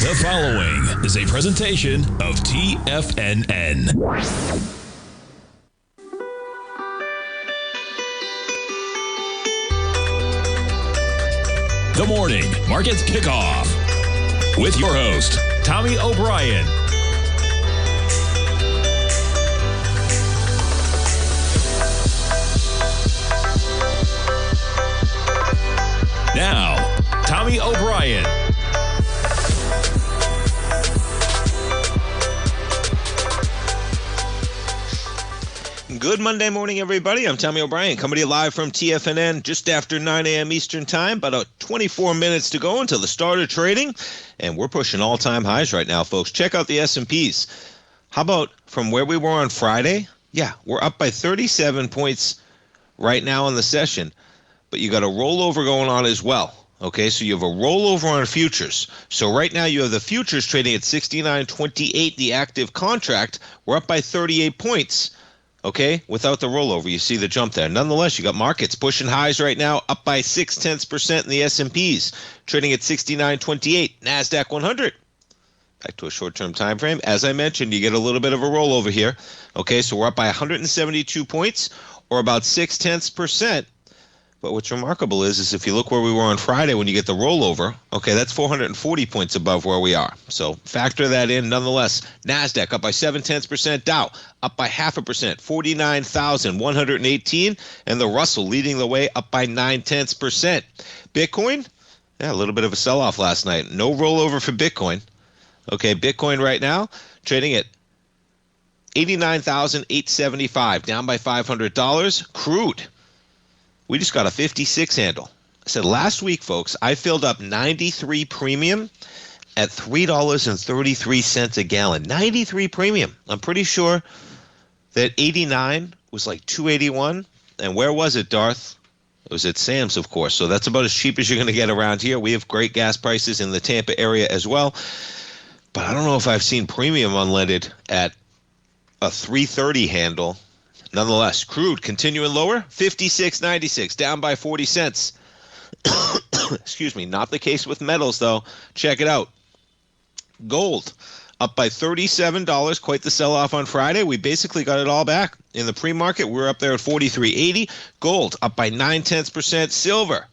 The following is a presentation of TFNN. The Morning Market Kickoff with your host, Tommy O'Brien. Now, Tommy O'Brien. Good Monday morning, everybody. I'm Tommy O'Brien, coming to you live from TFNN just after 9 a.m. Eastern Time. About 24 minutes to go until the start of trading, and we're pushing all-time highs right now, folks. Check out the S&Ps. How about from where we were on Friday? Yeah, we're up by 37 points right now in the session, but you got a rollover going on as well. Okay, so you have a rollover on futures. So right now you have the futures trading at 69.28, the active contract. We're up by 38 points. Okay, without the rollover, you see the jump there. Nonetheless, you got markets pushing highs right now, up by 0.6% in the S&Ps, trading at 69.28. NASDAQ 100. Back to a short-term time frame. As I mentioned, you get a little bit of a rollover here. Okay, so we're up by 172 points, or about 0.6%. But what's remarkable is if you look where we were on Friday when you get the rollover, okay, that's 440 points above where we are. So factor that in nonetheless. NASDAQ up by 0.7%, Dow up by 0.5%, 49,118, and the Russell leading the way up by 0.9%. Bitcoin, yeah, a little bit of a sell-off last night. No rollover for Bitcoin. Okay, Bitcoin right now trading at 89,875, down by $500. Crude. We just got a 56 handle. I said last week, folks, I filled up 93 premium at $3.33 a gallon. 93 premium. I'm pretty sure that 89 was like 281. And where was it, Darth? It was at Sam's, of course. So that's about as cheap as you're going to get around here. We have great gas prices in the Tampa area as well. But I don't know if I've seen premium unleaded at a 330 handle. Nonetheless, crude continuing lower, 56.96, down by 40 cents. Excuse me, not the case with metals, though. Check it out. Gold up by $37, quite the sell-off on Friday. We basically got it all back. In the pre-market, we were up there at 43.80. Gold up by 0.9%. Silver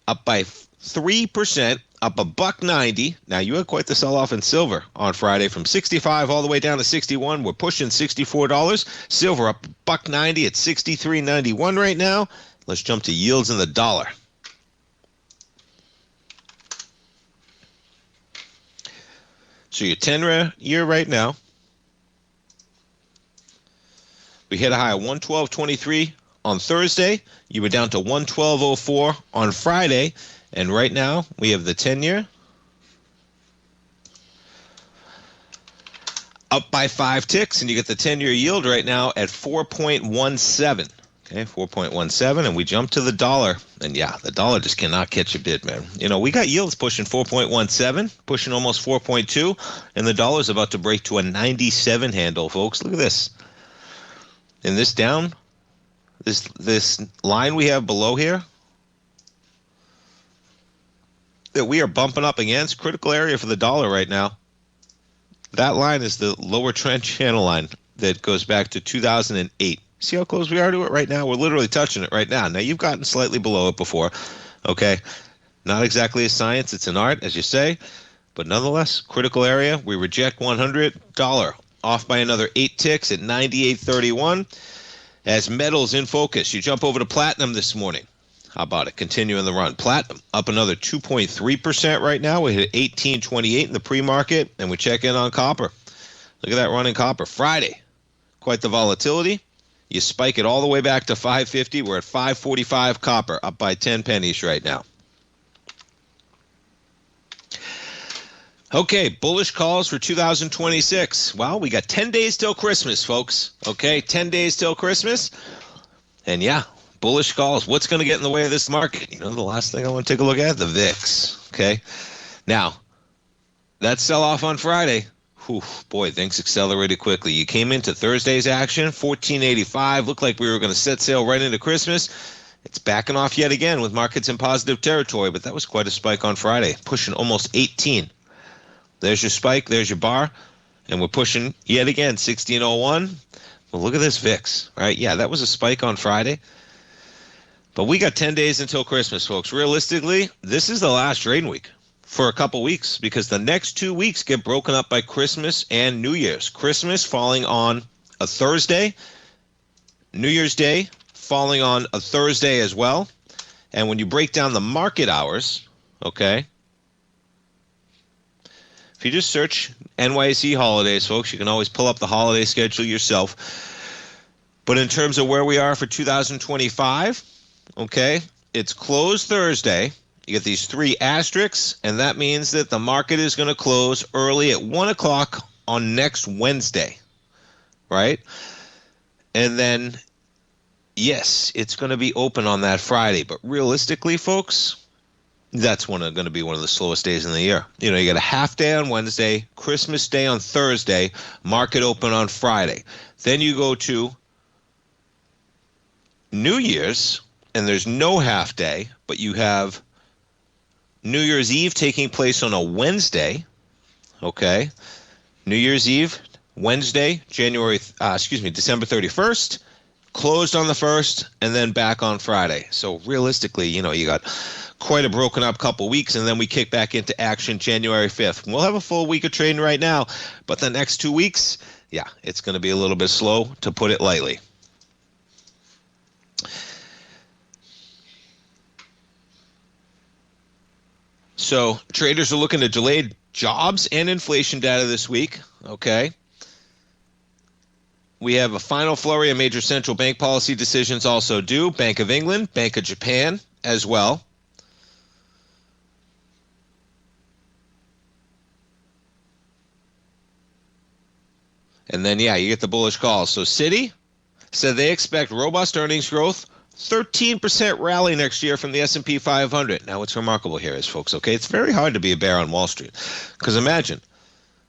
up by 3%. Up $1.90. Now, you had quite the sell-off in silver on Friday from 65 all the way down to 61. We're pushing $64. Silver up $1.90 at 63.91 right now. Let's jump to yields in the dollar. So your 10-year right now, we hit a high of 112.23 on Thursday. You were down to 112.04 on Friday. And right now, we have the 10-year up by 5 ticks, and you get the 10-year yield right now at 4.17. Okay, 4.17, and we jump to the dollar. And yeah, the dollar just cannot catch a bid, man. You know, we got yields pushing 4.17, pushing almost 4.2, and the dollar's about to break to a 97 handle, folks. Look at this. And this down, this line we have below here, that we are bumping up against, critical area for the dollar right now. That line is the lower trend channel line that goes back to 2008. See how close we are to it right now? We're literally touching it right now. Now, you've gotten slightly below it before. Okay, not exactly a science. It's an art, as you say. But nonetheless, critical area. We reject $100. Off by another 8 ticks at 98.31. As metals in focus, you jump over to platinum this morning. How about it? Continuing the run. Platinum up another 2.3% right now. We hit 18.28 in the pre-market, and we check in on copper. Look at that run in copper. Friday, quite the volatility. You spike it all the way back to 550. We're at 545 copper, up by 10 pennies right now. Okay, bullish calls for 2026. Well, we got 10 days till Christmas, folks. Okay, 10 days till Christmas. And yeah, bullish calls. What's going to get in the way of this market? You know, the last thing I want to take a look at, the VIX. Okay. Now, that sell-off on Friday, whew, boy, things accelerated quickly. You came into Thursday's action, 1485. Looked like we were going to set sail right into Christmas. It's backing off yet again with markets in positive territory, but that was quite a spike on Friday, pushing almost 18. There's your spike. There's your bar. And we're pushing yet again, 1601. Well, look at this VIX, right? Yeah, that was a spike on Friday. But we got 10 days until Christmas, folks. Realistically, this is the last trading week for a couple weeks because the next 2 weeks get broken up by Christmas and New Year's. Christmas falling on a Thursday, New Year's Day falling on a Thursday as well. And when you break down the market hours, okay, if you just search NYSE holidays, folks, you can always pull up the holiday schedule yourself. But in terms of where we are for 2025, okay, it's closed Thursday. You get these 3 asterisks, and that means that the market is going to close early at 1 o'clock on next Wednesday, right? And then, yes, it's going to be open on that Friday. But realistically, folks, that's going to be one of the slowest days in the year. You know, you got a half day on Wednesday, Christmas Day on Thursday, market open on Friday. Then you go to New Year's, and there's no half day, but you have New Year's Eve taking place on a Wednesday, okay? New Year's Eve, Wednesday, December 31st, closed on the 1st, and then back on Friday. So realistically, you know, you got quite a broken up couple weeks, and then we kick back into action January 5th. We'll have a full week of trading right now, but the next 2 weeks, yeah, it's going to be a little bit slow, to put it lightly. So traders are looking at delayed jobs and inflation data this week, okay? We have a final flurry of major central bank policy decisions also due. Bank of England, Bank of Japan as well. And then, yeah, you get the bullish calls. So Citi said they expect robust earnings growth, 13% rally next year from the S&P 500. Now, what's remarkable here is, folks, okay, it's very hard to be a bear on Wall Street. Because imagine,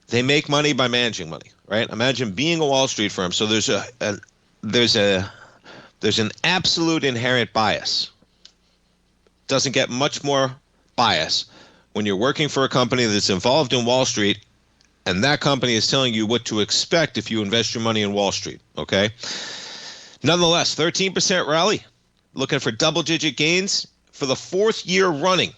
they make money by managing money, right? Imagine being a Wall Street firm. So there's an absolute inherent bias. Doesn't get much more bias when you're working for a company that's involved in Wall Street, and that company is telling you what to expect if you invest your money in Wall Street, okay? Nonetheless, 13% rally. Looking for double-digit gains for the 4th year running.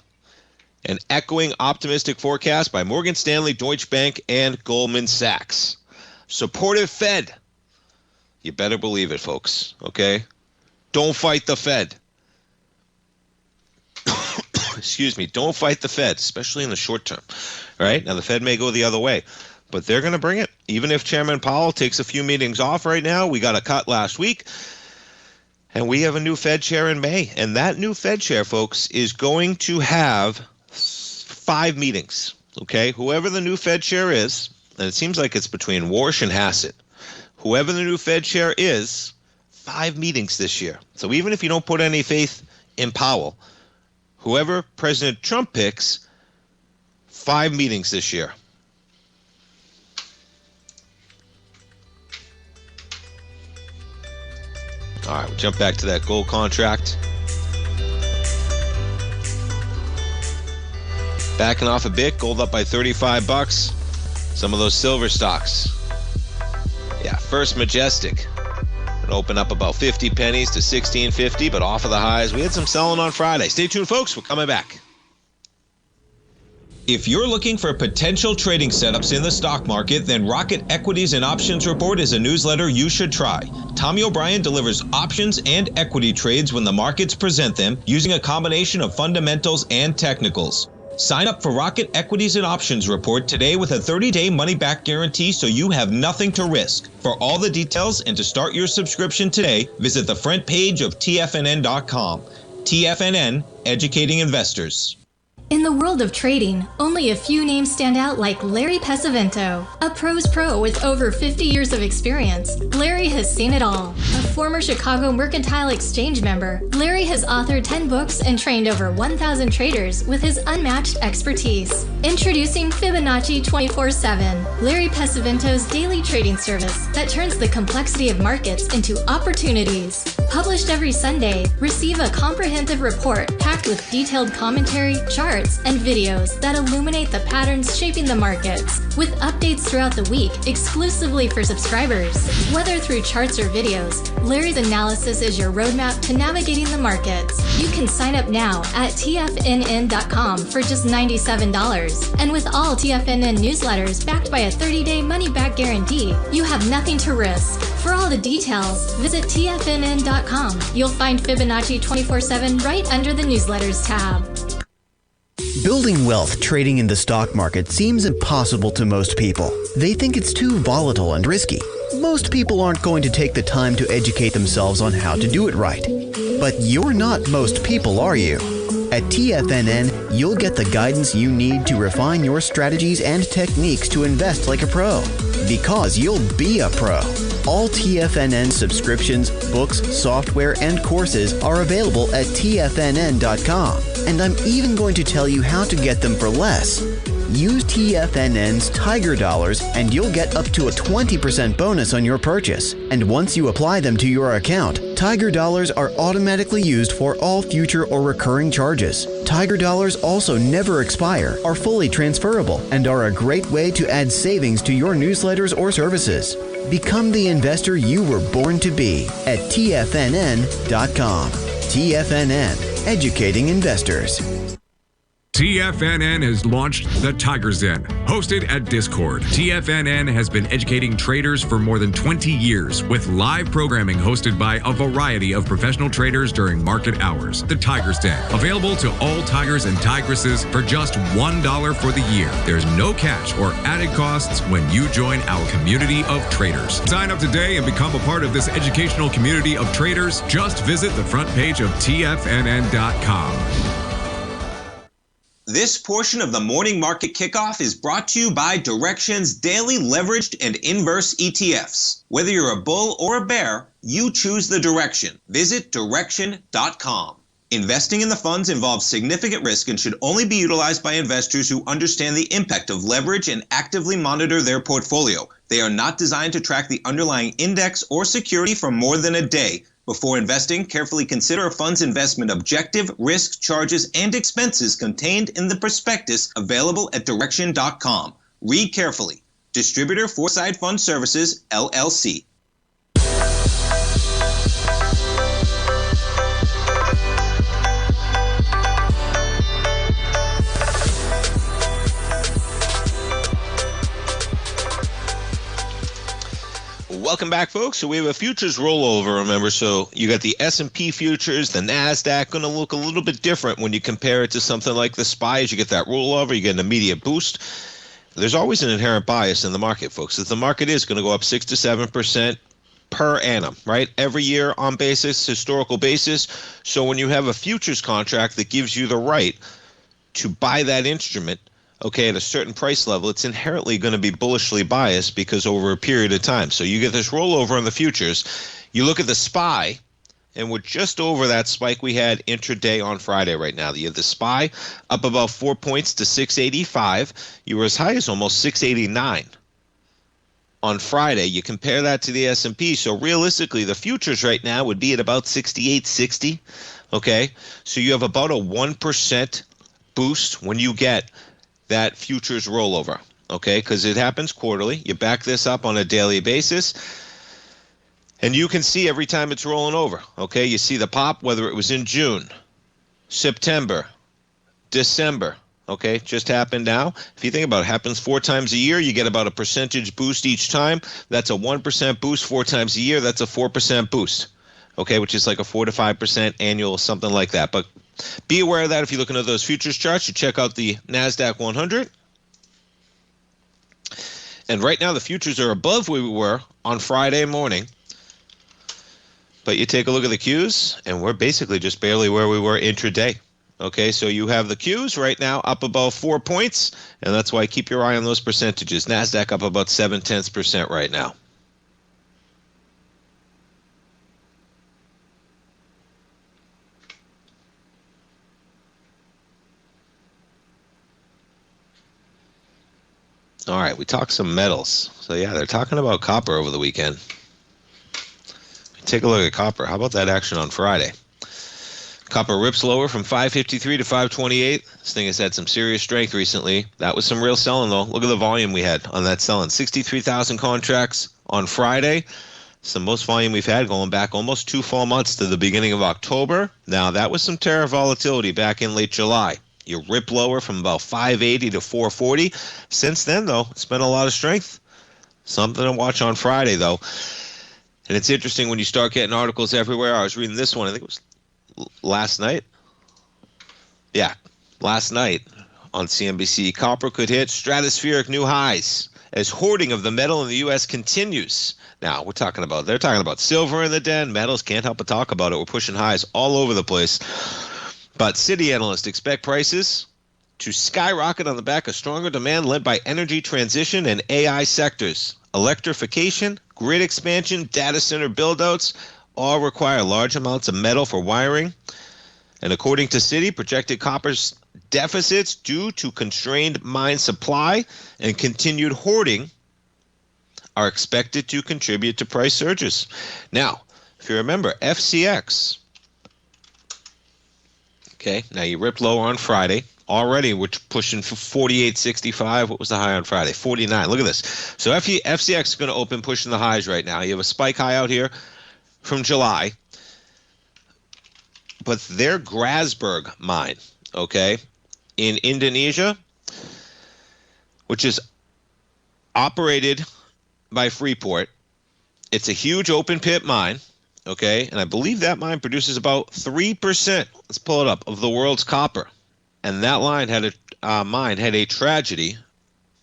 And echoing optimistic forecast by Morgan Stanley, Deutsche Bank, and Goldman Sachs. Supportive Fed. You better believe it, folks, okay? Don't fight the Fed. Excuse me. Don't fight the Fed, especially in the short term, right? Now, the Fed may go the other way, but they're going to bring it. Even if Chairman Powell takes a few meetings off right now, we got a cut last week. And we have a new Fed chair in May. And that new Fed chair, folks, is going to have 5 meetings, okay? Whoever the new Fed chair is, and it seems like it's between Warsh and Hassett, whoever the new Fed chair is, 5 meetings this year. So even if you don't put any faith in Powell, whoever President Trump picks, 5 meetings this year. All right, we'll jump back to that gold contract. Backing off a bit, gold up by $35. Some of those silver stocks. Yeah, First Majestic. It opened up about 50 pennies to 16.50, but off of the highs. We had some selling on Friday. Stay tuned, folks. We're coming back. If you're looking for potential trading setups in the stock market, then Rocket Equities and Options Report is a newsletter you should try. Tommy O'Brien delivers options and equity trades when the markets present them, using a combination of fundamentals and technicals. Sign up for Rocket Equities and Options Report today with a 30-day money-back guarantee so you have nothing to risk. For all the details and to start your subscription today, visit the front page of TFNN.com. TFNN, educating investors. In the world of trading, only a few names stand out like Larry Pesavento, a pro's pro with over 50 years of experience. Larry has seen it all. A former Chicago Mercantile Exchange member, Larry has authored 10 books and trained over 1,000 traders with his unmatched expertise. Introducing Fibonacci 24/7, Larry Pesavento's daily trading service that turns the complexity of markets into opportunities. Published every Sunday, receive a comprehensive report packed with detailed commentary, charts, and videos that illuminate the patterns shaping the markets, with updates throughout the week exclusively for subscribers. Whether through charts or videos, Larry's analysis is your roadmap to navigating the markets. You can sign up now at TFNN.com for just $97. And with all TFNN newsletters backed by a 30-day money-back guarantee, you have nothing to risk. For all the details, visit TFNN.com. You'll find Fibonacci 24/7 right under the newsletters tab. Building wealth trading in the stock market seems impossible to most people. They think it's too volatile and risky. Most people aren't going to take the time to educate themselves on how to do it right. But you're not most people, are you? At TFNN, you'll get the guidance you need to refine your strategies and techniques to invest like a pro. Because you'll be a pro. All TFNN subscriptions, books, software, and courses are available at TFNN.com. And I'm even going to tell you how to get them for less. Use TFNN's Tiger Dollars and you'll get up to a 20% bonus on your purchase. And once you apply them to your account, Tiger Dollars are automatically used for all future or recurring charges. Tiger Dollars also never expire, are fully transferable, and are a great way to add savings to your newsletters or services. Become the investor you were born to be at TFNN.com. TFNN, educating investors. TFNN has launched the Tiger's Den, hosted at Discord. TFNN has been educating traders for more than 20 years with live programming hosted by a variety of professional traders during market hours. The Tiger's Den, available to all tigers and tigresses for just $1 for the year. There's no catch or added costs when you join our community of traders. Sign up today and become a part of this educational community of traders. Just visit the front page of TFNN.com. This portion of the Morning Market Kickoff is brought to you by Direxion's daily leveraged and inverse ETFs. Whether you're a bull or a bear, you choose the direction. Visit Direxion.com. Investing in the funds involves significant risk and should only be utilized by investors who understand the impact of leverage and actively monitor their portfolio. They are not designed to track the underlying index or security for more than a day. Before investing, carefully consider a fund's investment objective, risk, charges, and expenses contained in the prospectus available at Direxion.com. Read carefully. Distributor Foreside Fund Services, LLC. Welcome back, folks. So we have a futures rollover, remember. So you got the S&P futures, the NASDAQ, going to look a little bit different when you compare it to something like the SPY. As you get that rollover, you get an immediate boost. There's always an inherent bias in the market, folks. As the market is going to go up 6 to 7% per annum, right? Every year on basis, historical basis. So when you have a futures contract that gives you the right to buy that instrument, okay, at a certain price level, it's inherently going to be bullishly biased because over a period of time. So you get this rollover on the futures. You look at the SPY, and we're just over that spike we had intraday on Friday right now. You have the SPY up about 4 points to 685. You were as high as almost 689 on Friday. You compare that to the S&P. So realistically, the futures right now would be at about 68.60. Okay, so you have about a 1% boost when you get that futures rollover, okay, because it happens quarterly. You back this up on a daily basis, and you can see every time it's rolling over, okay? You see the pop, whether it was in June, September, December, okay? Just happened now. If you think about it, happens 4 times a year. You get about a percentage boost each time. That's a 1% boost 4 times a year. That's a 4% boost, okay, which is like a 4 to 5% annual, something like that. But be aware of that. If you're looking at those futures charts, you check out the NASDAQ 100. And right now, the futures are above where we were on Friday morning. But you take a look at the Qs, and we're basically just barely where we were intraday. Okay, so you have the Qs right now up about 4 points, and that's why keep your eye on those percentages. NASDAQ up about 0.7% right now. All right, we talked some metals. So yeah, they're talking about copper over the weekend. take a look at copper. How about that action on Friday? Copper rips lower from 553 to 528. This thing has had some serious strength recently. That was some real selling, though. Look at the volume we had on that selling. 63,000 contracts on Friday. It's the most volume we've had going back almost 2 full months to the beginning of October. Now, that was some tariff volatility back in late July. You rip lower from about 580 to 440. Since then, though, it's been a lot of strength. Something to watch on Friday, though. And it's interesting when you start getting articles everywhere. I was reading this one, I think it was last night. Yeah, last night on CNBC. Copper could hit stratospheric new highs as hoarding of the metal in the U.S. continues. Now, they're talking about silver in the den. Metals, can't help but talk about it. We're pushing highs all over the place. But Citi analysts expect prices to skyrocket on the back of stronger demand led by energy transition and AI sectors. Electrification, grid expansion, data center buildouts all require large amounts of metal for wiring. And according to Citi, projected copper's deficits due to constrained mine supply and continued hoarding are expected to contribute to price surges. Now, if you remember, FCX, okay, now you ripped lower on Friday. Already we're pushing for 48.65. What was the high on Friday? 49. Look at this. So FCX is going to open pushing the highs right now. You have a spike high out here from July. But their Grasberg mine, okay, in Indonesia, which is operated by Freeport, it's a huge open pit mine, okay, and I believe that mine produces about 3%, let's pull it up, of the world's copper. And that mine had a tragedy,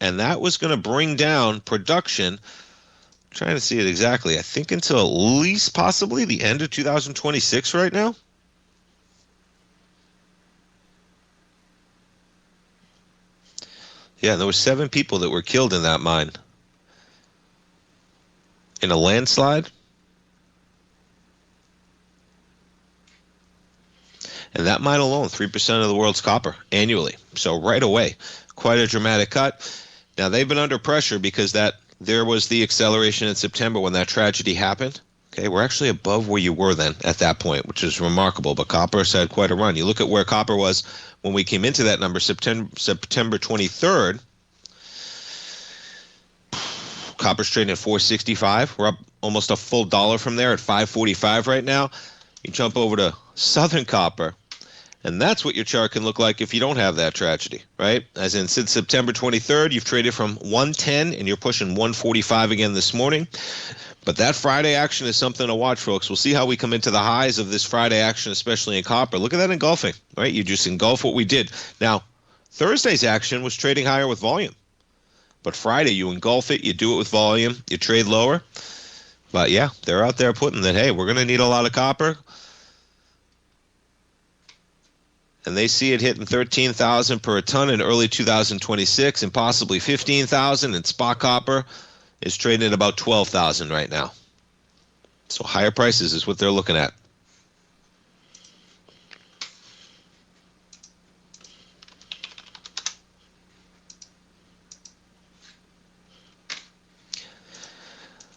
and that was going to bring down production, I'm trying to see it exactly, I think until at least possibly the end of 2026 right now. Yeah, there were 7 people that were killed in that mine. In a landslide. And that mine alone, 3% of the world's copper annually. So right away, quite a dramatic cut. Now, they've been under pressure because there was the acceleration in September when that tragedy happened. Okay, we're actually above where you were then at that point, which is remarkable. But copper has had quite a run. You look at where copper was when we came into that number, September 23rd. Copper's trading at 465. We're up almost a full dollar from there at 545 right now. You jump over to Southern Copper, and that's what your chart can look like if you don't have that tragedy, right? As in, since September 23rd, you've traded from 110, and you're pushing 145 again this morning. But that Friday action is something to watch, folks. We'll see how we come into the highs of this Friday action, especially in copper. Look at that engulfing, right? You just engulf what we did. Now, Thursday's action was trading higher with volume. But Friday, you engulf it, you do it with volume, you trade lower. But yeah, they're out there putting that, hey, we're going to need a lot of copper. And they see it hitting 13,000 per ton in early 2026 and possibly 15,000. And spot copper is trading at about 12,000 right now. So higher prices is what they're looking at.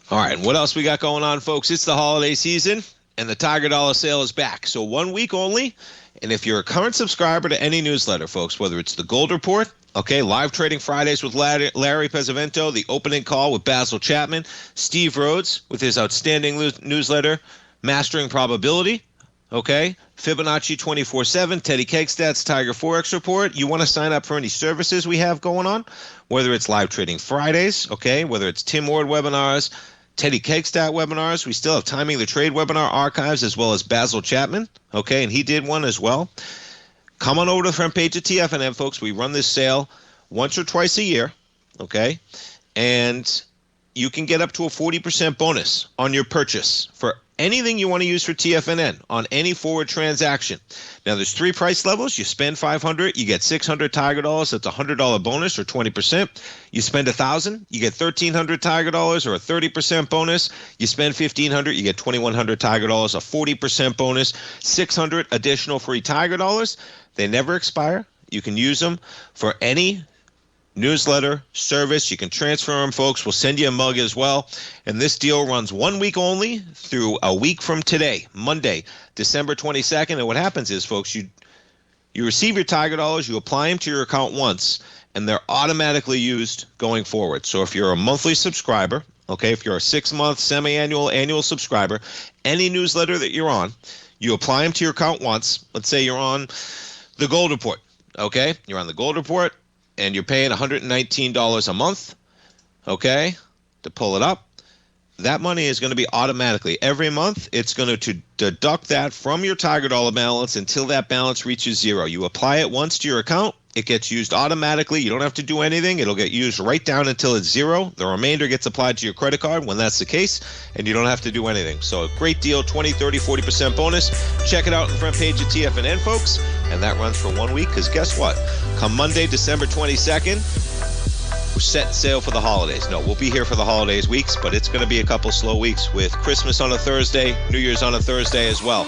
All right, what else we got going on, folks? It's the holiday season, and the Tiger Dollar sale is back. So 1 week only, and if you're a current subscriber to any newsletter, folks, whether it's the Gold Report, okay, live trading Fridays with Larry Pesavento, the opening call with Basil Chapman, Steve Rhodes with his outstanding newsletter, Mastering Probability, okay, Fibonacci 24/7, Teddy Kegstad's Tiger Forex Report. You want to sign up for any services we have going on, whether it's live trading Fridays, okay, whether it's Tim Ward webinars, Teddy Kegstad webinars. We still have Timing the Trade webinar archives as well as Basil Chapman, okay, and he did one as well. Come on over to the front page of TFNN, folks. We run this sale once or twice a year, okay, and you can get up to a 40% bonus on your purchase for anything you want to use for TFNN on any forward transaction. Now, there's 3 price levels. You spend $500, you get $600 Tiger Dollars. That's a $100 bonus or 20%. You spend $1,000, you get $1,300 Tiger Dollars or a 30% bonus. You spend $1,500, you get $2,100 Tiger Dollars, a 40% bonus. $600 additional free Tiger Dollars. They never expire. You can use them for any newsletter service. You can transfer them, folks. We'll send you a mug as well. And this deal runs 1 week only through a week from today, Monday, December 22nd. And what happens is, folks, you receive your Tiger dollars, you apply them to your account once, and they're automatically used going forward. So if you're a monthly subscriber, okay, if you're a 6-month, semi-annual, annual subscriber, any newsletter that you're on, you apply them to your account once. Let's say you're on the Gold Report, okay? You're on the Gold Report, and you're paying $119 a month, okay, to pull it up. That money is going to be automatically, every month, it's going to deduct that from your Tiger Dollar balance until that balance reaches zero. You apply it once to your account, it gets used automatically. You don't have to do anything. It'll get used right down until it's zero. The remainder gets applied to your credit card when that's the case, and you don't have to do anything. So a great deal, 20, 30, 40% bonus. Check it out on the front page of TFNN, folks, and that runs for 1 week, because guess what? Come Monday, December 22nd, we're set sail for the holidays. No, we'll be here for the holidays weeks, but it's going to be a couple slow weeks with Christmas on a Thursday, New Year's on a Thursday as well.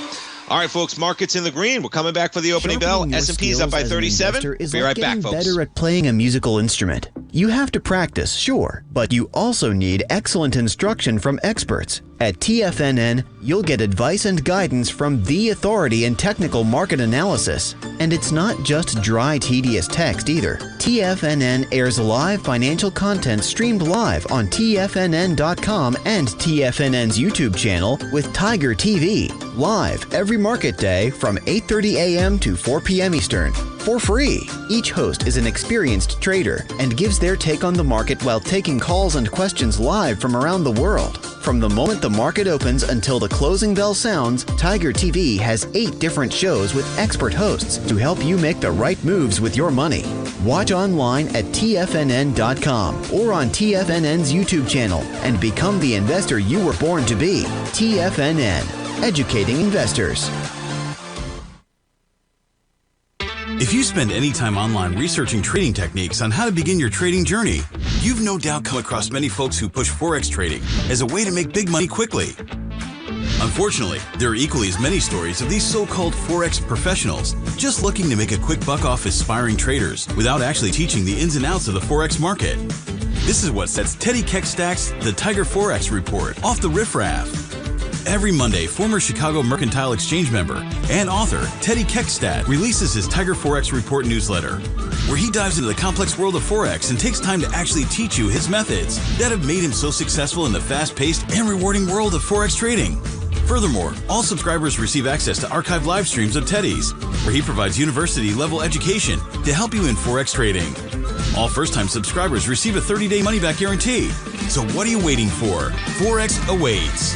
All right, folks, markets in the green. We're coming back for the opening bell. S&P's up by 37. Be right back, folks. Better at playing a musical instrument. You have to practice, sure, but you also need excellent instruction from experts. At TFNN, you'll get advice and guidance from the authority in technical market analysis. And it's not just dry, tedious text either. TFNN airs live financial content streamed live on TFNN.com and TFNN's YouTube channel with Tiger TV, live every market day from 8:30 a.m. to 4 p.m. Eastern. For free. Each host is an experienced trader and gives their take on the market while taking calls and questions live from around the world. From the moment the market opens until the closing bell sounds, Tiger TV has 8 different shows with expert hosts to help you make the right moves with your money. Watch online at TFNN.com or on TFNN's YouTube channel and become the investor you were born to be. TFNN, educating investors. If you spend any time online researching trading techniques on how to begin your trading journey, you've no doubt come across many folks who push Forex trading as a way to make big money quickly. Unfortunately, there are equally as many stories of these so-called Forex professionals just looking to make a quick buck off aspiring traders without actually teaching the ins and outs of the Forex market. This is what sets Teddy Keckstack's The Tiger Forex Report off the riffraff. Every Monday, former Chicago Mercantile Exchange member and author Teddy Keckstack releases his Tiger Forex Report newsletter, where he dives into the complex world of Forex and takes time to actually teach you his methods that have made him so successful in the fast-paced and rewarding world of Forex trading. Furthermore, all subscribers receive access to archived live streams of Teddy's, where he provides university-level education to help you in Forex trading. All first-time subscribers receive a 30-day money-back guarantee. So what are you waiting for? Forex awaits.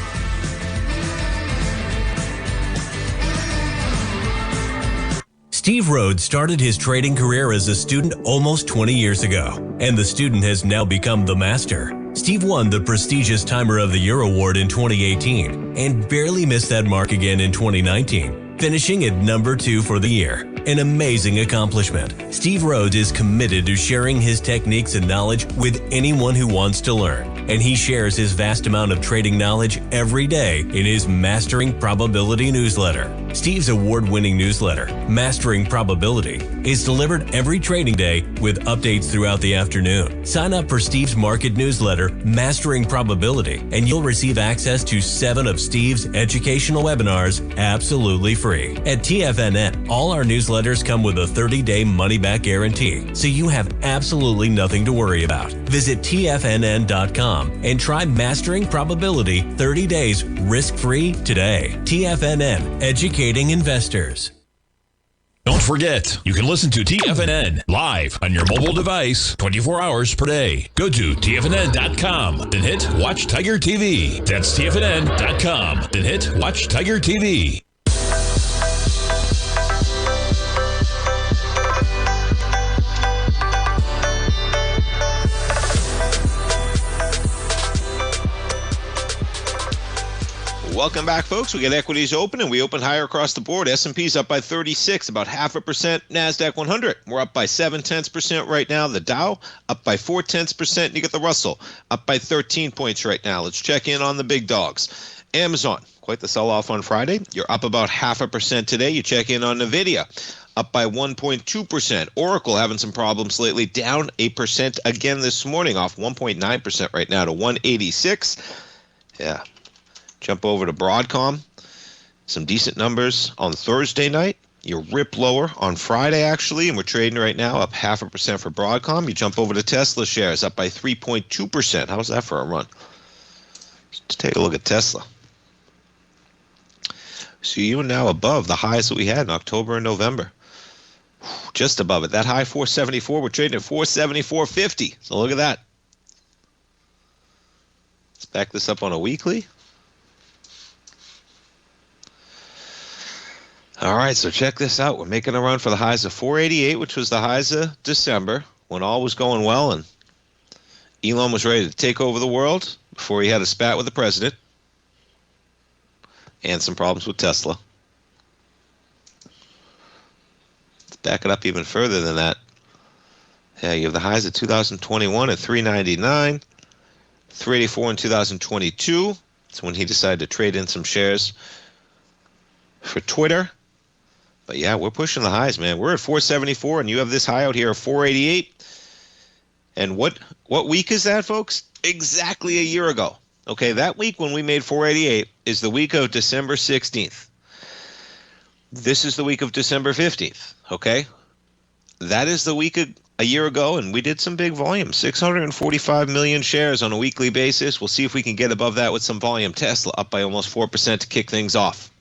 Steve Rhodes started his trading career as a student almost 20 years ago, and the student has now become the master. Steve won the prestigious Timer of the Year award in 2018 and barely missed that mark again in 2019, finishing at number 2 for the year. An amazing accomplishment. Steve Rhodes is committed to sharing his techniques and knowledge with anyone who wants to learn, and he shares his vast amount of trading knowledge every day in his Mastering Probability newsletter. Steve's award-winning newsletter, Mastering Probability, is delivered every trading day with updates throughout the afternoon. Sign up for Steve's market newsletter, Mastering Probability, and you'll receive access to 7 of Steve's educational webinars absolutely free. At TFNN, all our newsletters come with a 30-day money-back guarantee, so you have absolutely nothing to worry about. Visit TFNN.com and try Mastering Probability 30 days risk-free today. TFNN, educating investors. Don't forget, you can listen to TFNN live on your mobile device 24 hours per day. Go to TFNN.com, then hit Watch Tiger TV. That's TFNN.com, then hit Watch Tiger TV. Welcome back, folks. We got equities open, and we open higher across the board. S&P's up by 36, about 0.5%. NASDAQ 100, we're up by 0.7% right now. The Dow up by 0.4%. You get the Russell up by 13 points right now. Let's check in on the big dogs. Amazon, quite the sell-off on Friday. You're up about 0.5% today. You check in on NVIDIA, up by 1.2%. Oracle having some problems lately, down 8% again this morning, off 1.9% right now to 186. Yeah. Jump over to Broadcom. Some decent numbers on Thursday night. You rip lower on Friday, actually, and we're trading right now up 0.5% for Broadcom. You jump over to Tesla shares, up by 3.2%. How's that for a run? Let's take a look at Tesla. So you are now above the highs that we had in October and November. Just above it. That high 474, we're trading at 474.50. So look at that. Let's back this up on a weekly. All right, so check this out. We're making a run for the highs of 488, which was the highs of December, when all was going well and Elon was ready to take over the world before he had a spat with the president and some problems with Tesla. Let's back it up even further than that. Yeah, you have the highs of 2021 at 399, 384 in 2022. That's when he decided to trade in some shares for Twitter. But yeah, we're pushing the highs, man. We're at 474, and you have this high out here of 488. And what week is that, folks? Exactly a year ago. Okay, that week when we made 488 is the week of December 16th. This is the week of December 15th, okay? That is the week a year ago, and we did some big volume, 645 million shares on a weekly basis. We'll see if we can get above that with some volume. Tesla up by almost 4% to kick things off.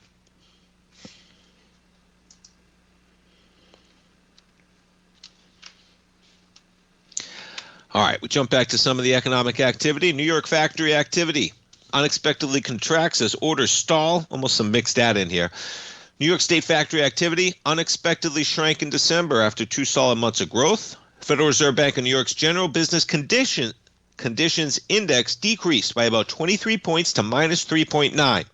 All right, we jump back to some of the economic activity. New York factory activity unexpectedly contracts as orders stall. Almost some mixed data in here. New York State factory activity unexpectedly shrank in December after 2 solid months of growth. Federal Reserve Bank of New York's general business conditions index decreased by about 23 points to minus 3.9.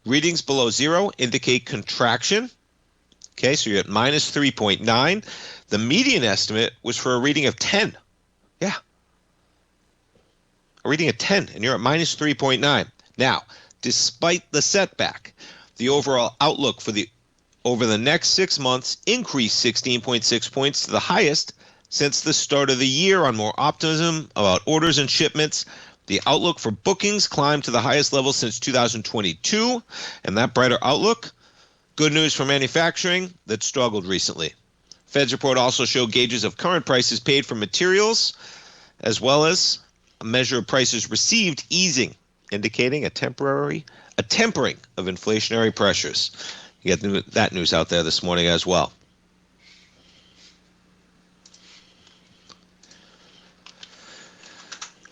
Readings below zero indicate contraction. Okay, so you're at minus 3.9. The median estimate was for a reading of 10. Yeah. A reading of 10, and you're at minus 3.9. Now, despite the setback, the overall outlook for over the next 6 months increased 16.6 points to the highest since the start of the year on more optimism about orders and shipments. The outlook for bookings climbed to the highest level since 2022, and that brighter outlook, good news for manufacturing that struggled recently. Fed's report also showed gauges of current prices paid for materials, as well as a measure of prices received easing, indicating a tempering of inflationary pressures. You get that news out there this morning as well.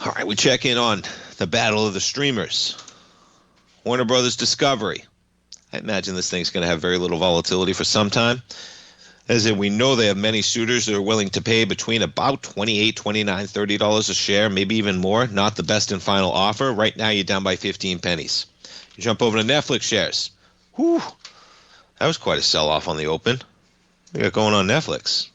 All right, we check in on the battle of the streamers. Warner Brothers Discovery. I imagine this thing's going to have very little volatility for some time. As in, we know they have many suitors that are willing to pay between about $28, $29, $30 a share, maybe even more. Not the best and final offer. Right now, you're down by 15 pennies. You jump over to Netflix shares. Whew, that was quite a sell-off on the open. What do you got going on Netflix?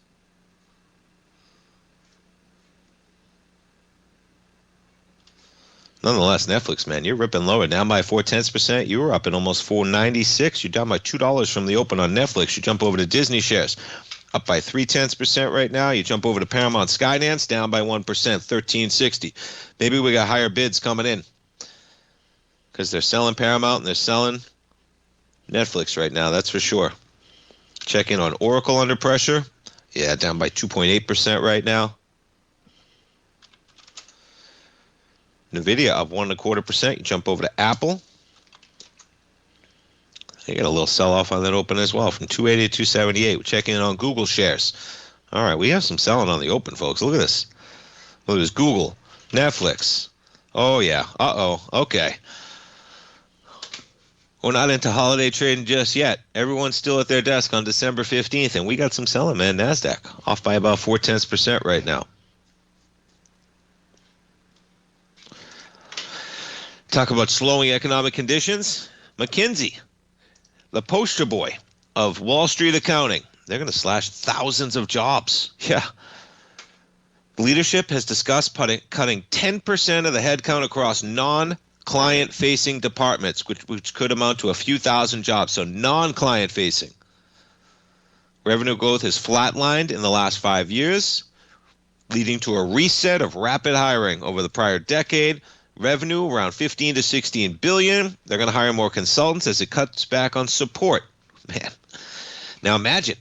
Nonetheless, Netflix, man, you're ripping lower, down by 0.4%. You were up at almost $4.96. You're down by $2 from the open on Netflix. You jump over to Disney shares, up by 0.3% right now. You jump over to Paramount Skydance, down by 1%, $13.60. Maybe we got higher bids coming in because they're selling Paramount and they're selling Netflix right now. That's for sure. Check in on Oracle under pressure. Yeah, down by 2.8% right now. NVIDIA up 1.25%. You jump over to Apple. You got a little sell-off on that open as well, from 280 to 278. We're checking in on Google shares. All right, we have some selling on the open, folks. Look at this. Look at this. Google, Netflix. Oh, yeah. Uh-oh. Okay. We're not into holiday trading just yet. Everyone's still at their desk on December 15th, and we got some selling, man. NASDAQ off by about 0.4% right now. Talk about slowing economic conditions. McKinsey, the poster boy of Wall Street accounting. They're going to slash thousands of jobs. Yeah. Leadership has discussed cutting 10% of the headcount across non-client-facing departments, which could amount to a few thousand jobs. So non-client-facing. Revenue growth has flatlined in the last 5 years, leading to a reset of rapid hiring over the prior decade. Revenue around 15 to 16 billion. They're going to hire more consultants as it cuts back on support. Man. Now imagine.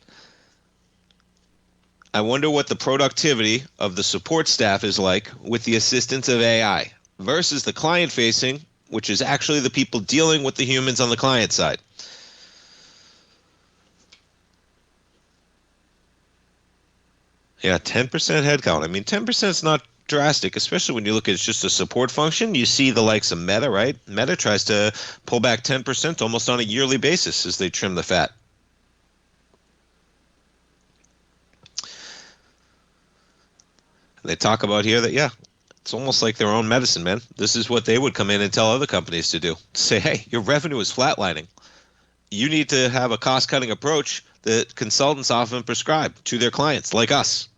I wonder what the productivity of the support staff is like with the assistance of AI versus the client facing, which is actually the people dealing with the humans on the client side. Yeah, 10% headcount. I mean, 10% is not drastic, especially when you look at it's just a support function. You see the likes of Meta, right? Meta tries to pull back 10% almost on a yearly basis as they trim the fat. They talk about here that, yeah, it's almost like their own medicine, man. This is what they would come in and tell other companies to do. Say, hey, your revenue is flatlining. You need to have a cost-cutting approach that consultants often prescribe to their clients, like us.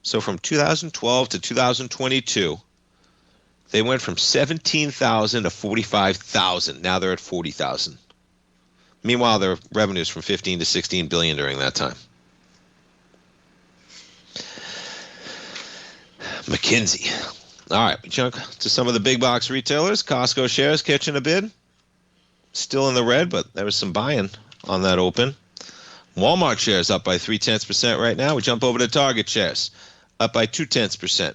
So from 2012 to 2022, they went from 17,000 to 45,000. Now they're at 40,000. Meanwhile, their revenues from 15 to 16 billion during that time. McKinsey. All right, we jump to some of the big box retailers. Costco shares catching a bid. Still in the red, but there was some buying on that open. Walmart shares up by 0.3% right now. We jump over to Target shares, up by 0.2%.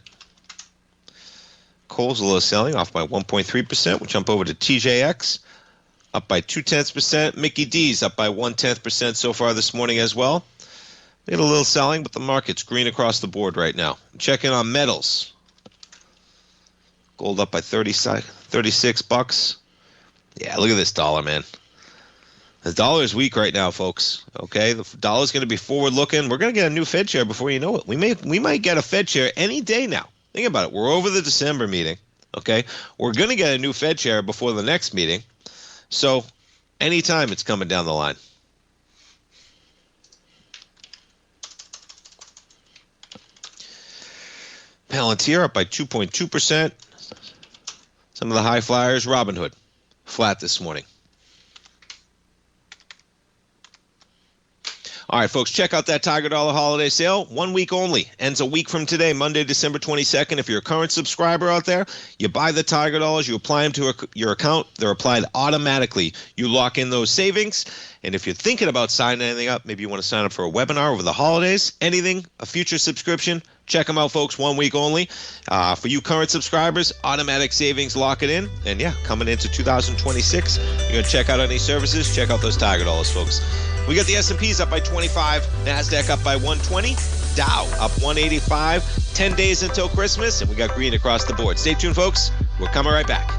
Kohl's a little selling, off by 1.3%. We jump over to TJX, up by 0.2%. Mickey D's up by 0.1% so far this morning as well. We had a little selling, but the market's green across the board right now. Check in on metals. Gold up by 36 bucks. Yeah, look at this dollar, man. The dollar is weak right now, folks. Okay, the dollar's going to be forward looking. We're going to get a new Fed chair before you know it. We might get a Fed chair any day now. Think about it. We're over the December meeting. Okay, we're going to get a new Fed chair before the next meeting. So anytime it's coming down the line. Palantir up by 2.2%. Some of the high flyers, Robinhood, flat this morning. All right, folks, check out that Tiger Dollar holiday sale. 1 week only. Ends a week from today, Monday, December 22nd. If you're a current subscriber out there, you buy the Tiger Dollars, you apply them to your account. They're applied automatically. You lock in those savings. And if you're thinking about signing anything up, maybe you want to sign up for a webinar over the holidays, anything, a future subscription, check them out, folks. 1 week only. For you current subscribers, automatic savings, lock it in. And yeah, coming into 2026, you're going to check out any services, check out those Tiger Dollars, folks. We got the S&Ps up by 25, NASDAQ up by 120, Dow up 185, 10 days until Christmas, and we got green across the board. Stay tuned, folks. We're coming right back.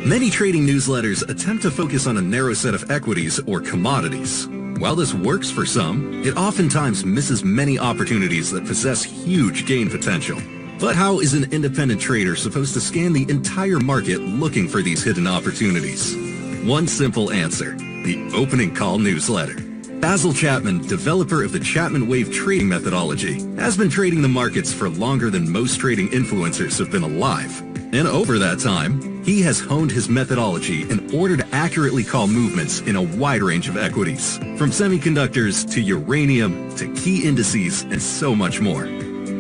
Many trading newsletters attempt to focus on a narrow set of equities or commodities. While this works for some, it oftentimes misses many opportunities that possess huge gain potential. But how is an independent trader supposed to scan the entire market looking for these hidden opportunities? One simple answer: the opening call newsletter. Basil Chapman, developer of the Chapman Wave trading methodology, has been trading the markets for longer than most trading influencers have been alive. And over that time, he has honed his methodology in order to accurately call movements in a wide range of equities, from semiconductors to uranium to key indices and so much more.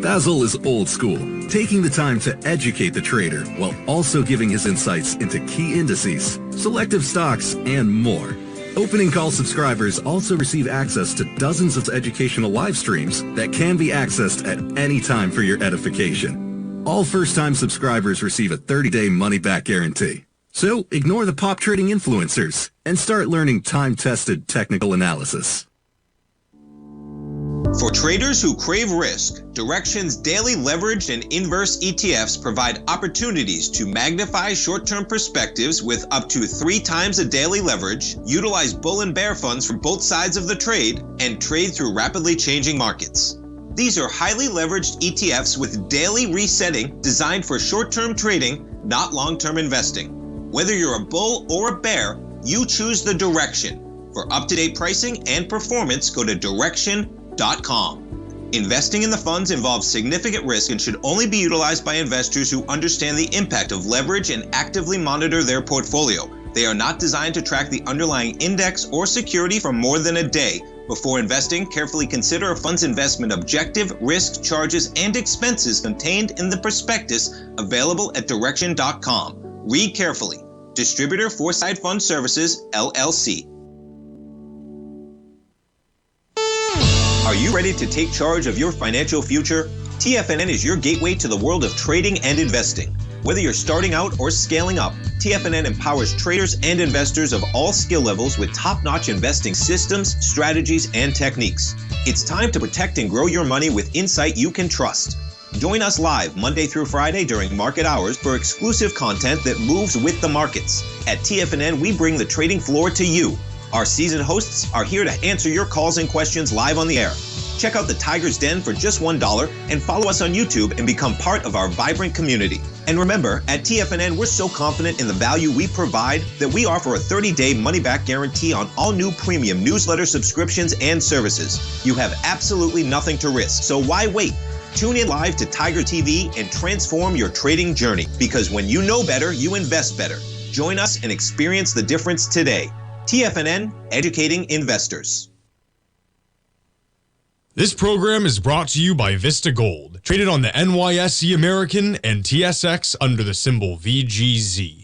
Basil is old school, taking the time to educate the trader while also giving his insights into key indices, selective stocks, and more. Opening call subscribers also receive access to dozens of educational live streams that can be accessed at any time for your edification. All first-time subscribers receive a 30-day money-back guarantee. So ignore the pop trading influencers and start learning time-tested technical analysis. For traders who crave risk, Direxion's daily leveraged and inverse ETFs provide opportunities to magnify short-term perspectives with up to 3 times a daily leverage, utilize bull and bear funds from both sides of the trade, and trade through rapidly changing markets. These are highly leveraged ETFs with daily resetting designed for short-term trading, not long-term investing. Whether you're a bull or a bear, you choose the Direxion. For up-to-date pricing and performance, go to Direxion.com. Investing in the funds involves significant risk and should only be utilized by investors who understand the impact of leverage and actively monitor their portfolio. They are not designed to track the underlying index or security for more than a day. Before investing, carefully consider a fund's investment objective, risk, charges, and expenses contained in the prospectus available at Direxion.com. Read carefully. Distributor Foresight Fund Services, LLC. Are you ready to take charge of your financial future? TFNN is your gateway to the world of trading and investing. Whether you're starting out or scaling up, TFNN empowers traders and investors of all skill levels with top-notch investing systems, strategies, and techniques. It's time to protect and grow your money with insight you can trust. Join us live Monday through Friday during market hours for exclusive content that moves with the markets. At TFNN, we bring the trading floor to you. Our seasoned hosts are here to answer your calls and questions live on the air. Check out the Tiger's Den for just $1 and follow us on YouTube and become part of our vibrant community. And remember, at TFNN, we're so confident in the value we provide that we offer a 30-day money-back guarantee on all new premium newsletter subscriptions and services. You have absolutely nothing to risk, so why wait? Tune in live to Tiger TV and transform your trading journey, because when you know better, you invest better. Join us and experience the difference today. TFNN, educating investors. This program is brought to you by Vista Gold, traded on the NYSE American and TSX under the symbol VGZ.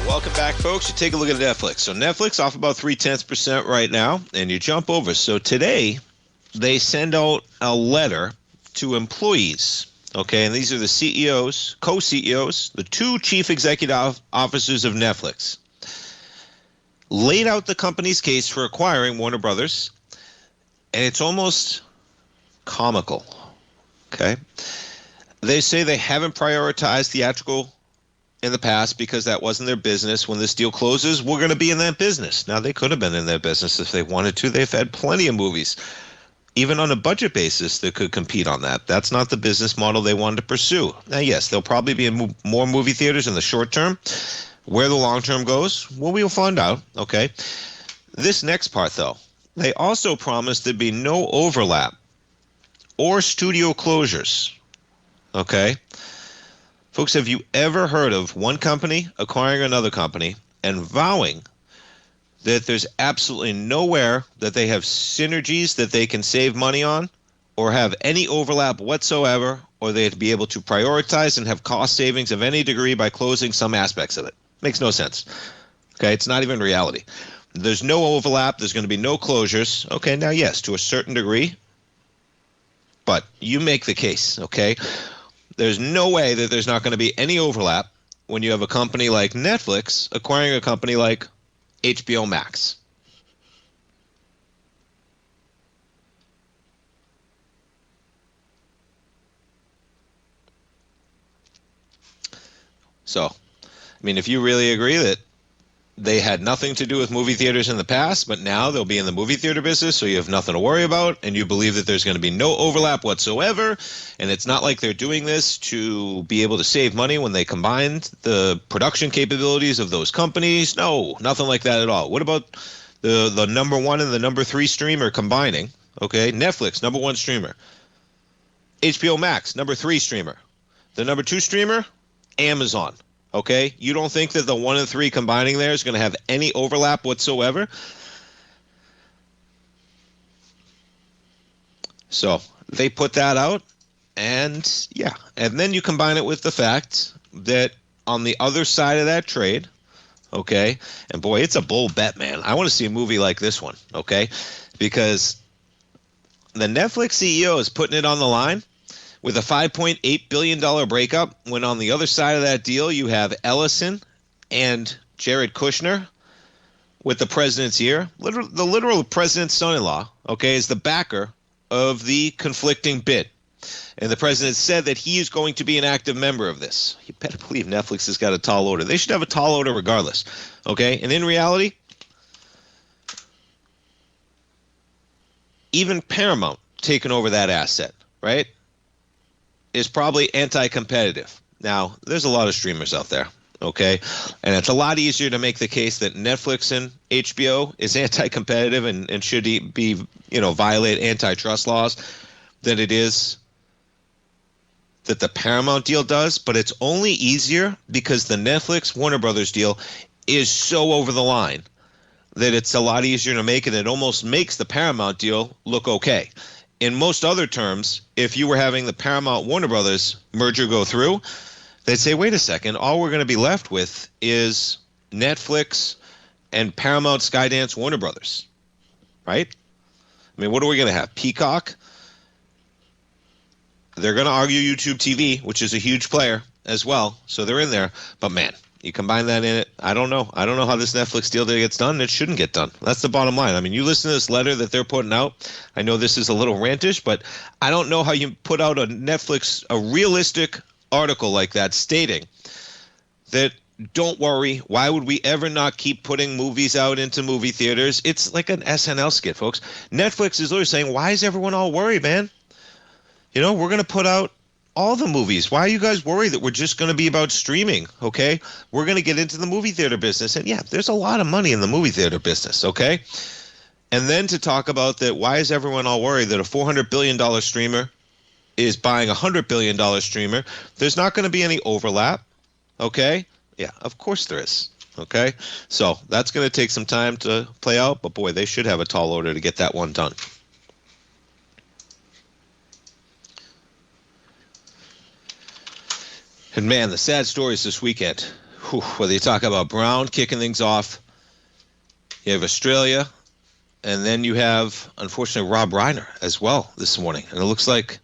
Welcome back, folks. You take a look at Netflix. So Netflix off about 0.3% right now, and you jump over. So today, they send out a letter to employees, okay? And these are the CEOs, co-CEOs, the two chief executive officers of Netflix. Laid out the company's case for acquiring Warner Brothers, and it's almost comical, okay? They say they haven't prioritized theatrical in the past because that wasn't their business. When this deal closes, we're going to be in that business. Now, they could have been in that business if they wanted to. They've had plenty of movies, even on a budget basis, that could compete on that. That's not the business model they wanted to pursue. Now, yes, they'll probably be in more movie theaters in the short term. Where the long term goes, well, we'll find out, okay? This next part, though, they also promised there'd be no overlap or studio closures, okay? Folks, have you ever heard of one company acquiring another company and vowing that there's absolutely nowhere that they have synergies that they can save money on or have any overlap whatsoever, or they'd be able to prioritize and have cost savings of any degree by closing some aspects of it? Makes no sense. Okay, it's not even reality. There's no overlap. There's going to be no closures. Okay, now, yes, to a certain degree, but you make the case, okay? There's no way that there's not going to be any overlap when you have a company like Netflix acquiring a company like HBO Max. So, I mean, if you really agree that they had nothing to do with movie theaters in the past, but now they'll be in the movie theater business, so you have nothing to worry about, and you believe that there's going to be no overlap whatsoever, and it's not like they're doing this to be able to save money when they combined the production capabilities of those companies. No, nothing like that at all. What about the number one and the number three streamer combining? Okay, Netflix, number one streamer. HBO Max, number three streamer. The number two streamer, Amazon. Okay, you don't think that the 1 and 3 combining there is going to have any overlap whatsoever? So they put that out, and yeah, and then you combine it with the fact that on the other side of that trade, okay, and boy, it's a bull bet, man. I want to see a movie like this one, okay, because the Netflix CEO is putting it on the line with a $5.8 billion breakup, when on the other side of that deal, you have Ellison and Jared Kushner with the president's ear. The literal president's son-in-law, okay, is the backer of the conflicting bid. And the president said that he is going to be an active member of this. You better believe Netflix has got a tall order. They should have a tall order regardless, okay? And in reality, even Paramount taking over that asset, right? is probably anti-competitive. Now, there's a lot of streamers out there, okay? And it's a lot easier to make the case that Netflix and HBO is anti-competitive and should be, violate antitrust laws than it is that the Paramount deal does. But it's only easier because the Netflix Warner Brothers deal is so over the line that it's a lot easier to make, and it almost makes the Paramount deal look okay. In most other terms, if you were having the Paramount Warner Brothers merger go through, they'd say, wait a second, all we're going to be left with is Netflix and Paramount, Skydance, Warner Brothers, right? I mean, what are we going to have? Peacock? They're going to argue YouTube TV, which is a huge player as well, so they're in there. But man, you combine that in it, I don't know. I don't know how this Netflix deal gets done. It shouldn't get done. That's the bottom line. I mean, you listen to this letter that they're putting out. I know this is a little rantish, but I don't know how you put out a realistic article like that stating that, don't worry, why would we ever not keep putting movies out into movie theaters? It's like an SNL skit, folks. Netflix is literally saying, why is everyone all worried, man? We're going to put out all the movies. Why are you guys worried that we're just going to be about streaming, okay? We're going to get into the movie theater business. And yeah, there's a lot of money in the movie theater business, okay? And then to talk about that, why is everyone all worried that a $400 billion streamer is buying a $100 billion streamer? There's not going to be any overlap, okay? Yeah, of course there is, okay? So that's going to take some time to play out, but boy, they should have a tall order to get that one done. And man, the sad stories this weekend, whether you talk about Brown kicking things off, you have Australia, and then you have, unfortunately, Rob Reiner as well this morning. And it looks like,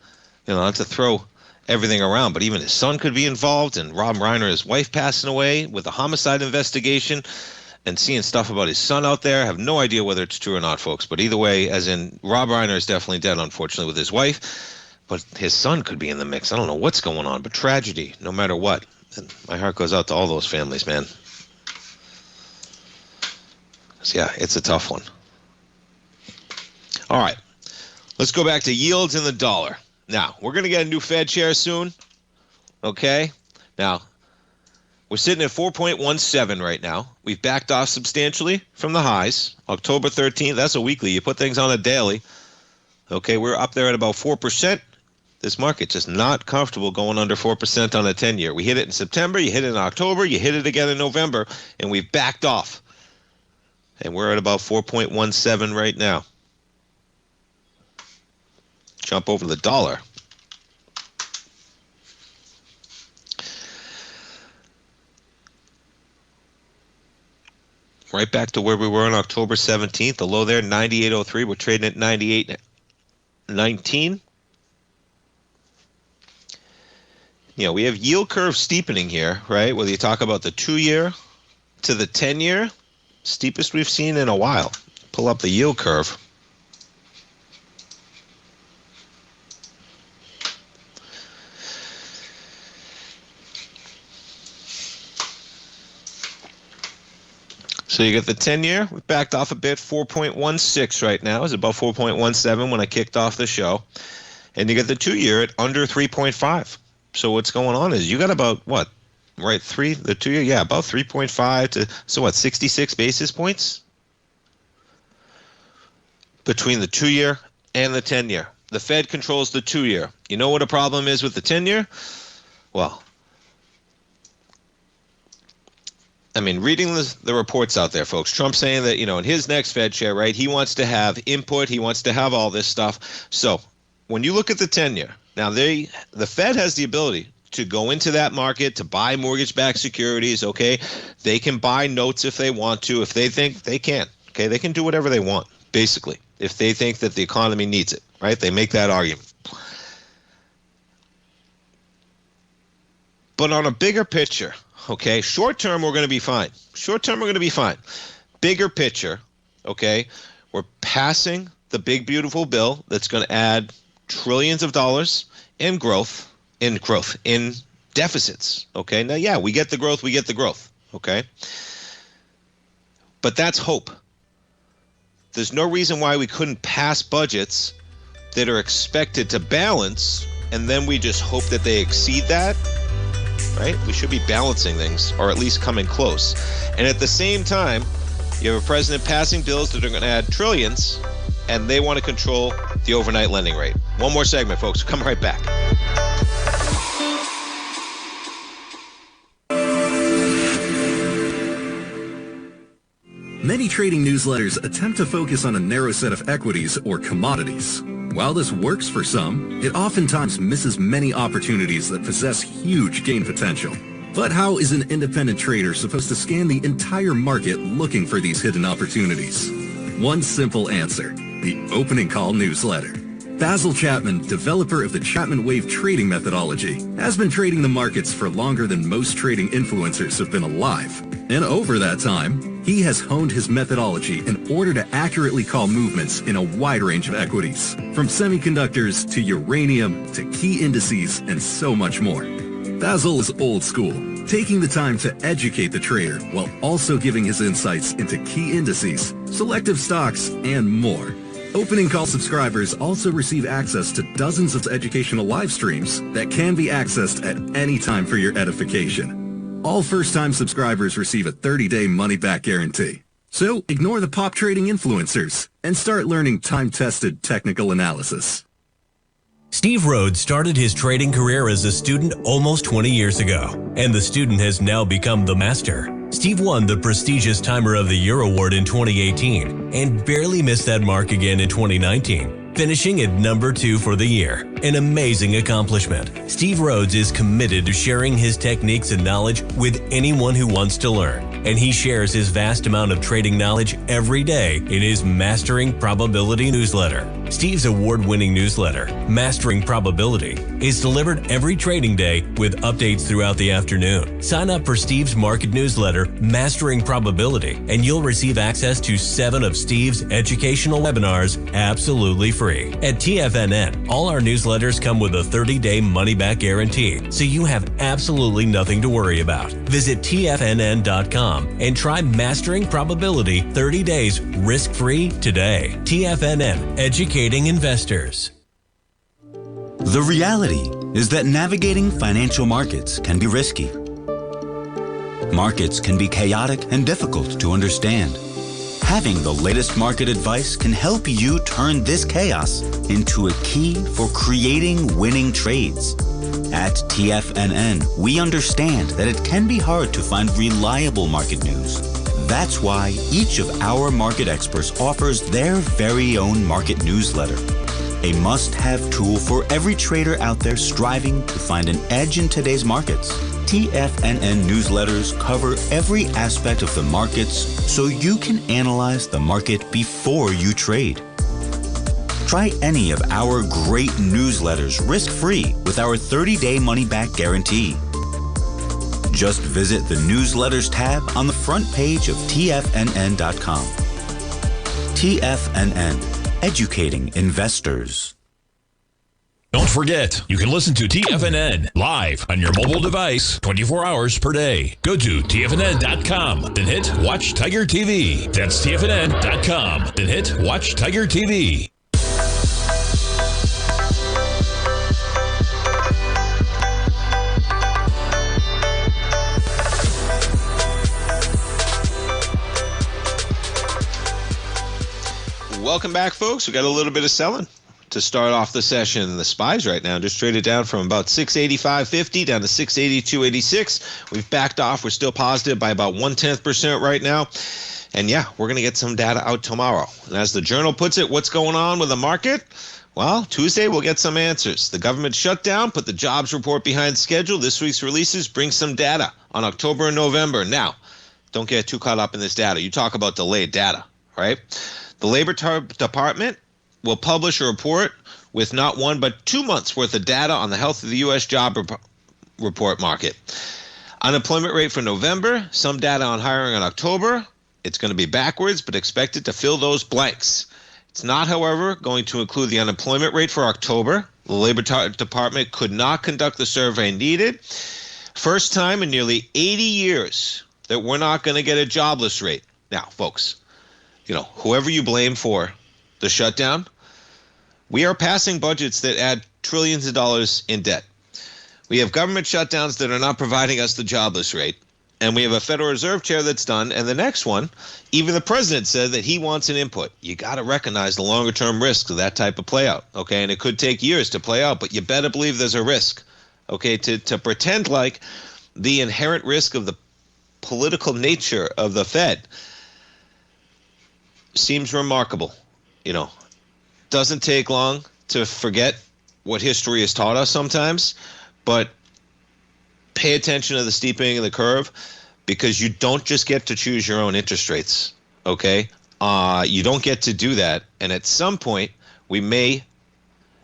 not to throw everything around, but even his son could be involved, and Rob Reiner, his wife, passing away with a homicide investigation, and seeing stuff about his son out there. I have no idea whether it's true or not, folks, but either way, as in, Rob Reiner is definitely dead, unfortunately, with his wife, but his son could be in the mix. I don't know what's going on, but tragedy, no matter what. And my heart goes out to all those families, man. So yeah, it's a tough one. All right, let's go back to yields in the dollar. Now, we're going to get a new Fed chair soon, okay? Now, we're sitting at 4.17 right now. We've backed off substantially from the highs. October 13th, that's a weekly. You put things on a daily. Okay, we're up there at about 4%. This market just not comfortable going under 4% on a 10-year. We hit it in September, you hit it in October, you hit it again in November, and we've backed off. And we're at about 4.17 right now. Jump over the dollar. Right back to where we were on October 17th. The low there, 98.03. We're trading at 98.19. We have yield curve steepening here, right? Whether you talk about the 2-year to the 10-year, steepest we've seen in a while. Pull up the yield curve. So you get the 10-year. We've backed off a bit, 4.16 right now. It's about 4.17 when I kicked off the show. And you get the 2-year at under 3.5. So what's going on is you got about, what, right, the 2-year? Yeah, about 3.5 to, 66 basis points between the 2-year and the 10-year. The Fed controls the 2-year. You know what a problem is with the 10-year? Well, I mean, reading the reports out there, folks, Trump saying that, in his next Fed chair, right, he wants to have input, he wants to have all this stuff. So when you look at the 10-year, now the Fed has the ability to go into that market to buy mortgage-backed securities, okay? They can buy notes if they want to, if they think they can, okay? They can do whatever they want, basically, if they think that the economy needs it, right? They make that argument. But on a bigger picture, okay, short term, we're going to be fine. Bigger picture, okay, we're passing the big, beautiful bill that's going to add trillions of dollars in growth, in deficits, okay? Now, yeah, we get the growth, okay? But that's hope. There's no reason why we couldn't pass budgets that are expected to balance and then we just hope that they exceed that, right? We should be balancing things, or at least coming close. And at the same time, you have a president passing bills that are going to add trillions, and they want to control the overnight lending rate. One more segment, folks. We'll come right back. Many trading newsletters attempt to focus on a narrow set of equities or commodities. While this works for some, it oftentimes misses many opportunities that possess huge gain potential. But how is an independent trader supposed to scan the entire market looking for these hidden opportunities? One simple answer: the opening call newsletter. Basil Chapman, developer of the Chapman Wave trading methodology, has been trading the markets for longer than most trading influencers have been alive. And over that time, he has honed his methodology in order to accurately call movements in a wide range of equities, from semiconductors to uranium to key indices and so much more. Basil is old school, taking the time to educate the trader while also giving his insights into key indices, selective stocks, and more. Opening call subscribers also receive access to dozens of educational live streams that can be accessed at any time for your edification. All first-time subscribers receive a 30-day money-back guarantee. So ignore the pop trading influencers and start learning time-tested technical analysis. Steve Rhodes started his trading career as a student almost 20 years ago, and the student has now become the master. Steve won the prestigious Timer of the Year award in 2018 and barely missed that mark again in 2019, finishing at number 2 for the year. An amazing accomplishment. Steve Rhodes is committed to sharing his techniques and knowledge with anyone who wants to learn, and he shares his vast amount of trading knowledge every day in his Mastering Probability newsletter. Steve's award-winning newsletter, Mastering Probability, is delivered every trading day with updates throughout the afternoon. Sign up for Steve's market newsletter, Mastering Probability, and you'll receive access to 7 of Steve's educational webinars absolutely free. At TFNN, all our newsletters come with a 30-day money-back guarantee, so you have absolutely nothing to worry about. Visit TFNN.com and try Mastering Probability 30 days risk-free today. TFNN, educating investors. The reality is that navigating financial markets can be risky. Markets can be chaotic and difficult to understand. Having the latest market advice can help you turn this chaos into a key for creating winning trades. At TFNN, we understand that it can be hard to find reliable market news. That's why each of our market experts offers their very own market newsletter, a must-have tool for every trader out there striving to find an edge in today's markets. TFNN newsletters cover every aspect of the markets so you can analyze the market before you trade. Try any of our great newsletters risk-free with our 30-day money-back guarantee. Just visit the Newsletters tab on the front page of TFNN.com. TFNN, educating investors. Don't forget, you can listen to TFNN live on your mobile device 24 hours per day. Go to TFNN.com, then hit Watch Tiger TV. That's TFNN.com, then hit Watch Tiger TV. Welcome back, folks. We got a little bit of selling to start off the session. The SPYs right now just traded down from about 685.50 down to 682.86. We've backed off. We're still positive by about 0.1% right now. And yeah, we're going to get some data out tomorrow. And as the Journal puts it, what's going on with the market? Well, Tuesday we'll get some answers. The government shutdown put the jobs report behind schedule. This week's releases bring some data on October and November. Now, don't get too caught up in this data. You talk about delayed data, right? The Labor Department will publish a report with not 1 but 2 months worth of data on the health of the U.S. job report market. Unemployment rate for November, some data on hiring in October. It's going to be backwards, but expected to fill those blanks. It's not, however, going to include the unemployment rate for October. The Labor Department could not conduct the survey needed. First time in nearly 80 years that we're not going to get a jobless rate. Now, folks, you know, whoever you blame for the shutdown, we are passing budgets that add trillions of dollars in debt. We have government shutdowns that are not providing us the jobless rate. And we have a Federal Reserve chair that's done. And the next one, even the president said that he wants an input. You got to recognize the longer term risks of that type of play out. Okay. And it could take years to play out, but you better believe there's a risk. Okay. To pretend like the inherent risk of the political nature of the Fed seems remarkable. Doesn't take long to forget what history has taught us sometimes, but pay attention to the steepening of the curve, because you don't just get to choose your own interest rates, okay? You don't get to do that, and at some point, we may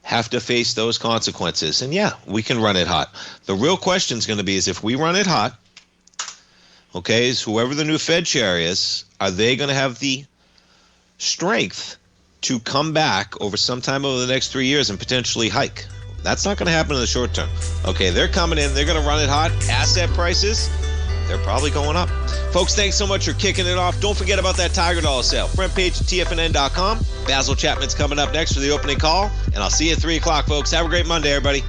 have to face those consequences. And yeah, we can run it hot. The real question is going to be is if we run it hot, okay, is whoever the new Fed chair is, are they going to have the strength to come back over some time over the next 3 years and potentially hike? That's not going to happen in the short term. Okay, they're coming in. They're going to run it hot. Asset prices, they're probably going up. Folks, thanks so much for kicking it off. Don't forget about that Tiger Dollar sale. Front page at TFNN.com. Basil Chapman's coming up next for the opening call. And I'll see you at 3 o'clock, folks. Have a great Monday, everybody.